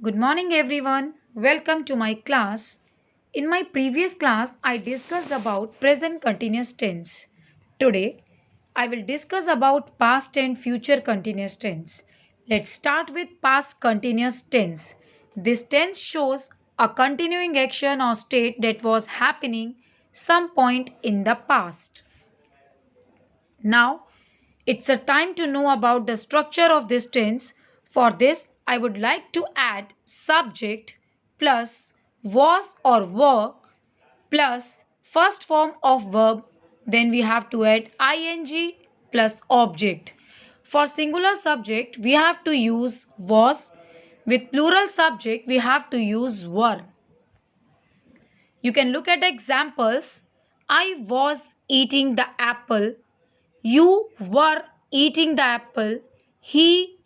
Good morning, everyone. Welcome to my class. In my previous class, I discussed about present continuous tense. Today, I will discuss about past and future continuous tense. Let's start with past continuous tense. This tense shows a continuing action or state that was happening some point in the past. Now, it's a time to know about the structure of this tense. For this, I would like to add subject plus was or were plus first form of verb. Then we have to add ing plus object. For singular subject, we have to use was. With plural subject, we have to use were. You can look at examples. I was eating the apple. You were eating the apple. He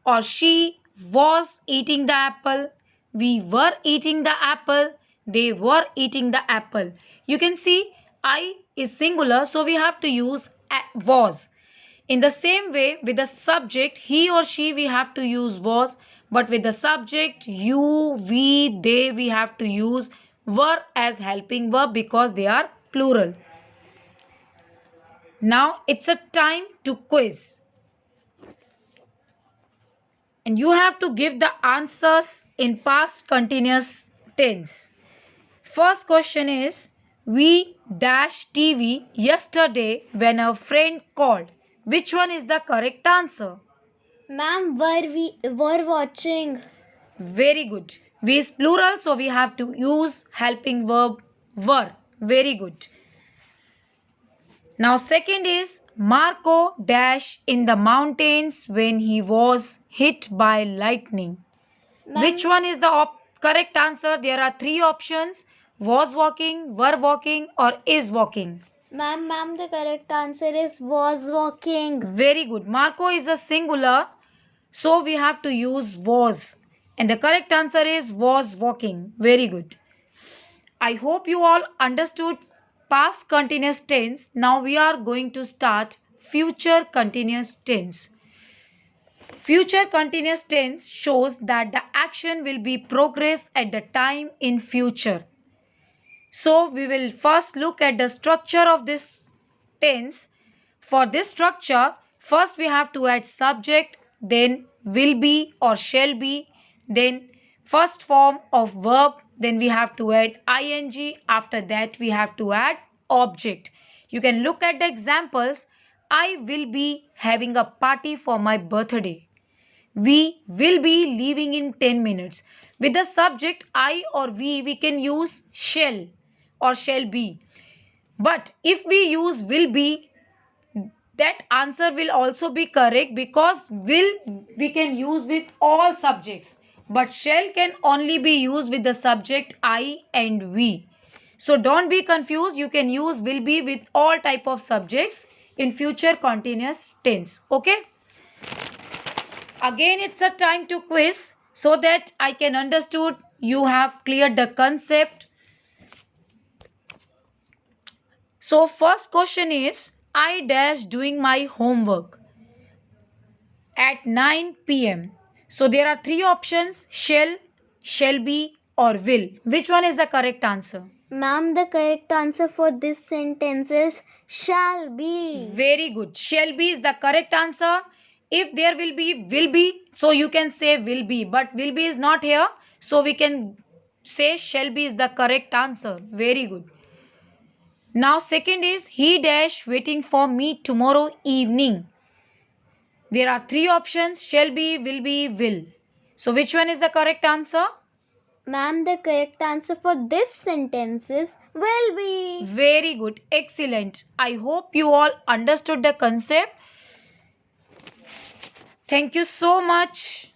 or she was eating the apple. We were eating the apple. They were eating the apple. You can see I is singular, so we have to use was. In the same way, with the subject he or she, we have to use was, but with the subject you, we, they, we have to use were as helping verb because they are plural. Now it's a time to quiz. And you have to give the answers in past continuous tense. First question is, we dash TV yesterday when a friend called. Which one is the correct answer? Ma'am, were watching. Very good. We is plural, so we have to use helping verb were. Very good. Now second is Marco dash in the mountains when he was hit by lightning. Ma'am, Which one is the correct answer? There are three options: was walking, were walking, or is walking. ma'am, the correct answer is was walking. Very good. Marco is a singular, so we have to use was. And the correct answer is was walking. Very good. I hope you all understood past continuous tense. Now we are going to start future continuous tense. Future continuous tense shows that the action will be progress at the time in future. So we will first look at the structure of this tense. For this structure, first we have to add subject, then will be or shall be, then first form of verb, then we have to add ing, after that we have to add object. You can look at the examples. I will be having a party for my birthday. We will be leaving in 10 minutes. With the subject I or we can use shall or shall be. But if we use will be, that answer will also be correct because will we can use with all subjects, but shall can only be used with the subject I and we. So don't be confused. You can use will be with all type of subjects in future continuous tense. Okay. Again, it's a time to quiz so that I can understood you have cleared the concept. So first question is, I dash doing my homework at 9 p.m. So there are three options: shall be, or will. Which one is the correct answer? Ma'am, the correct answer for this sentence is shall be. Very good. Shall be is the correct answer. If there will be, so you can say will be, but will be is not here, so we can say shall be is the correct answer. Very good. Now second is, he dash waiting for me tomorrow evening. There are three options: shall be, will. So which one is the correct answer? Ma'am, the correct answer for this sentence is will be. Very good. Excellent. I hope you all understood the concept. Thank you so much.